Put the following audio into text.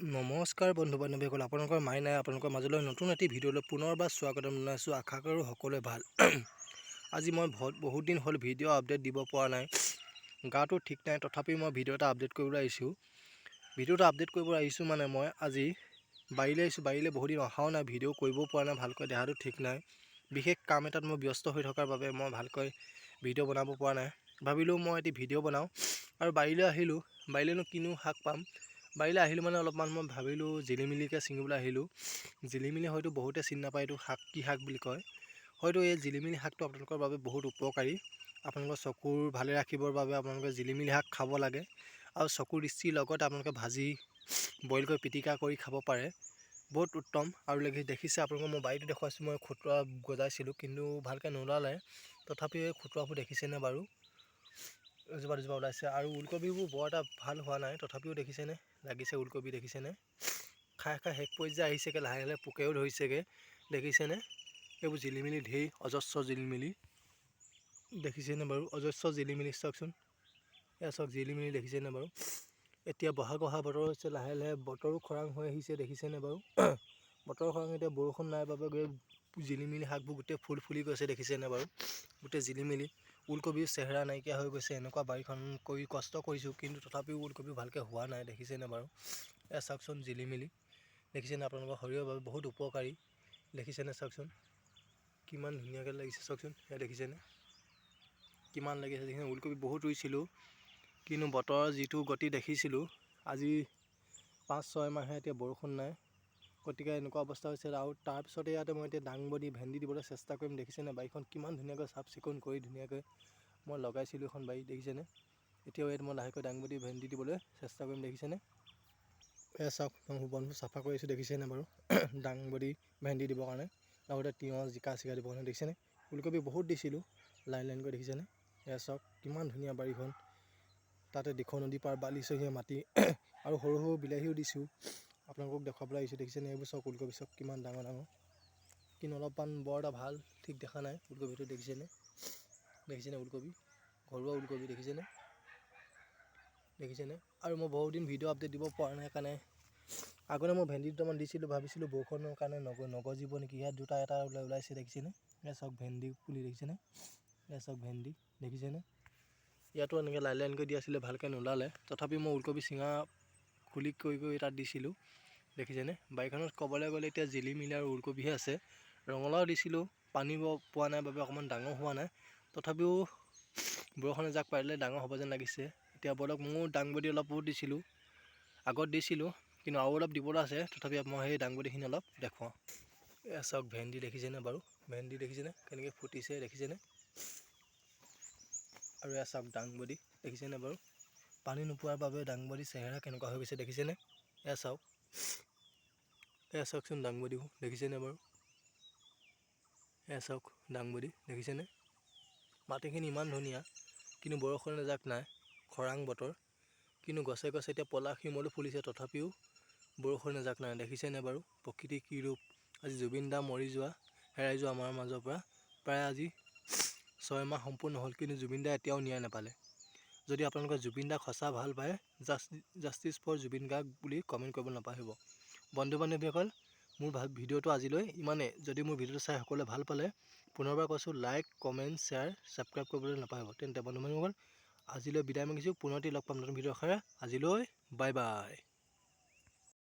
নমস্কাৰ বন্ধু বান্ধৱীসকল, আপোনালোকৰ মাই নাই আপোনালোকৰ মাজলৈ নতুন এটি ভিডিঅ'লৈ পুনৰবাৰ স্বাগতম জনাইছোঁ। আশা কৰোঁ সকলোৱে ভাল। আজি মই বহুত দিন হ'ল ভিডিঅ' আপডেট দিব পৰা নাই, গাটো ঠিক নাই, তথাপি মই ভিডিঅ' এটা আপডেট কৰিবলৈ আহিছোঁ। ভিডিঅ'টো আপডেট কৰিবলৈ আহিছোঁ মানে মই আজি বাৰীলৈ আহিছোঁ। বাৰীলৈ বহুত দিন অহাও নাই, ভিডিঅ' কৰিবও পৰা নাই ভালকৈ, দেহাটো ঠিক নাই। বিশেষ কাম এটাত মই ব্যস্ত হৈ থকাৰ বাবে মই ভালকৈ ভিডিঅ' বনাব পৰা নাই। ভাবিলোঁ মই এটি ভিডিঅ' বনাওঁ আৰু বাৰীলৈ আহিলোঁ। বাৰীলৈনো কিনো শাক পাম, বাৰীলৈ আহিলোঁ মানে অলপমান মই ভাবিলোঁ জিলিমিলিকৈ ছিঙিবলৈ আহিলোঁ। জিলিমিলি হয়তো বহুতে চিনি নাপায়, এইটো শাক কি শাক বুলি কয়। হয়তো এই জিলিমিলি শাকটো আপোনালোকৰ বাবে বহুত উপকাৰী। আপোনালোকৰ চকুৰ ভালে ৰাখিবৰ বাবে আপোনালোকে জিলিমিলি শাক খাব লাগে আৰু চকুৰ দৃষ্টিৰ লগতে আপোনালোকে ভাজি বইল কৰি পিটিকা কৰি খাব পাৰে, বহুত উত্তম। আৰু দেখিছে আপোনালোকৰ মই বাৰীটো দেখুৱাইছোঁ, মই খুতুৰা গজাইছিলোঁ কিন্তু ভালকৈ নোলালে, তথাপিও এই খুতুৰাবোৰ দেখিছেনে বাৰু, এজোপা দুজোপা ওলাইছে। আৰু ওলকবিবোৰ বৰ এটা ভাল হোৱা নাই, তথাপিও দেখিছেনে লাগিছে ওলকবি, দেখিছেনে খাই খাই শেষ পৰ্যায়ে আহিছেগৈ, লাহে লাহে পোকেও ধৰিছেগৈ, দেখিছেনে এইবোৰ জিলিমিলি ঢেৰ অজস্ৰ জিলিমিলি, দেখিছেনে বাৰু অজস্ৰ জিলিমিলি, চাওকচোন এয়া চাওক জিলিমিলি, দেখিছেনে বাৰু। এতিয়া বতৰ হৈছে, লাহে লাহে বতৰো খৰাং হৈ আহিছে, দেখিছেনে বাৰু। বতৰ খৰাং, এতিয়া বৰষুণ নাই বাবে জিলিমিলি শাকবোৰ গোটেই ফুল ফুলি গৈছে, দেখিছেনে বাৰু। গোটেই জিলিমিলি, ওলকবিৰ চেহেৰা নাইকিয়া হৈ গৈছে। এনেকুৱা বাৰীখন কৰি কষ্ট কৰিছোঁ কিন্তু তথাপিও ওলকবি ভালকৈ হোৱা নাই, দেখিছেনে বাৰু। এয়া চাওকচোন জিলিমিলি, দেখিছেনে আপোনালোকৰ শৰীৰৰ বাবে বহুত উপকাৰী, দেখিছেনে চাওকচোন কিমান ধুনীয়াকৈ লাগিছে, চাওকচোন এয়া দেখিছেনে কিমান লাগিছে, দেখিছেনে। ওলকবি বহুত ৰুইছিলোঁ কিন্তু বতৰৰ যিটো গতি দেখিছিলোঁ, আজি 5-6 মাহে এতিয়া বৰষুণ নাই, গতিকে এনেকুৱা অৱস্থা হৈছে। আৰু তাৰপিছতে ইয়াতে মই এতিয়া দাংবডি ভেন্দি দিবলৈ চেষ্টা কৰিম, দেখিছেনে বাৰীখন কিমান ধুনীয়াকৈ চাফ চিকুণ কৰি ধুনীয়াকৈ মই লগাইছিলোঁ এখন বাৰী, দেখিছেনে। এতিয়াও ইয়াত মই লাহেকৈ দাংবডি ভেন্দি দিবলৈ চেষ্টা কৰিম, দেখিছেনে। এয়া চাওক মই বনবোৰ চাফা কৰিছোঁ, দেখিছেনে বাৰু। দাংবডি ভেন্দি দিবৰ কাৰণে, লগতে তিয়ঁহ জিকা চিকা দিবৰ কাৰণে, দেখিছেনে। ওলকবি বহুত দিছিলোঁ লাইন লাইনকৈ, দেখিছেনে। এয়া চাওক কিমান ধুনীয়া বাৰীখন, তাতে দিখৌ নদী পাৰ বালিচহীয়া মাটি আৰু সৰু সৰু বিলাহীও দিছোঁ, আপোনালোকক দেখুৱাবলৈ আহিছোঁ, দেখিছেনে। এইবোৰ চাওক ওলকবি চাওক কিমান ডাঙৰ ডাঙৰ, কিন্তু অলপমান বৰ এটা ভাল ঠিক দেখা নাই ওলকবিটো, দেখিছেনে। দেখিছেনে ওলকবি, ঘৰুৱা ওলকবি, দেখিছেনে। দেখিছেনে। আৰু মই বহুত দিন ভিডিঅ' আপডেট দিব পৰা নাই কাৰণে, আগতে মই ভেন্দি দুটামান দিছিলোঁ, ভাবিছিলোঁ বৰষুণৰ কাৰণে নগজিব নেকি, ইয়াত দুটা এটা ওলাইছে, দেখিছেনে। এয়া চাওক ভেন্দি পুলি, দেখিছেনে। এয়া চাওক ভেন্দি, দেখিছেনে। ইয়াতো এনেকৈ লাইন লাইনকৈ দি আছিলে, ভালকৈ নোলালে, তথাপি মই ওলকবি চিঙা খুলি কৰি তাত দিছিলোঁ, দেখিছেনে। বাৰীখনত ক'বলৈ গ'লে এতিয়া জিলিমিলি আৰু ওলকবিহে আছে। ৰঙালাও দিছিলোঁ, পানী পোৱা নাই বাবে অকণমান ডাঙৰ হোৱা নাই, তথাপিও বৰষুণ এজাক পাৰিলে ডাঙৰ হ'ব যেন লাগিছে। এতিয়া বলক মোৰ দাংবডি অলপ বহুত দিছিলোঁ, আগত দিছিলোঁ কিন্তু আৰু অলপ দিবলৈ আছে, তথাপি মই সেই দাংবডিখিনি অলপ দেখুৱাওঁ। এয়া চাওক ভেন্দি, দেখিছেনে বাৰু, ভেন্দি দেখিছেনে কেনেকৈ ফুটিছে, দেখিছেনে। আৰু এয়া চাওক দাংবডি, দেখিছেনে বাৰু, পানী নোপোৱাৰ বাবে দাংবডি চেহেৰা কেনেকুৱা হৈ গৈছে, দেখিছেনে। এয়া চাওক, এয়া চাওকচোন দাংবডিবোৰ, দেখিছেনে বাৰু। এয়া চাওক দাংবডি, দেখিছেনে। মাটিখিনি ইমান ধুনীয়া কিন্তু বৰষুণ এজাক নাই, খৰাং বতৰ, কিন্তু গছে গছে এতিয়া পলাশ শিমলু ফুলিছে, তথাপিও বৰষুণ এজাক নাই, দেখিছেনে বাৰু। প্ৰকৃতি কি ৰূপ, আজি জুবিন দা হেৰাই যোৱা আমাৰ মাজৰ পৰা প্ৰায় আজি 6 মাহ সম্পূৰ্ণ হ'ল, কিন্তু জুবিন দা এতিয়াও ন্যায় নাপালে। যদি আপোনালোকে জুবিন দাক সঁচা ভাল পায়, জাষ্টিছ ফৰ জুবিন গাৰ্গ বুলি কমেণ্ট কৰিব নাপাহৰিব। বন্ধু বান্ধৱীসকল, মোৰ ভিডিঅ'টো আজিলৈ ইমানেই। যদি মোৰ ভিডিঅ'টো চাই সকলোৱে ভাল পালে, পুনৰবাৰ কৈছোঁ লাইক কমেণ্ট শ্বেয়াৰ ছাবস্ক্ৰাইব কৰিবলৈ নাপাহৰিব। তেন্তে বন্ধু বান্ধৱীসকল আজিলৈ বিদায় মাগিছোঁ, পুনৰটি লগ পাম নতুন ভিডিঅ' আশাৰে। আজিলৈ বাই বাই।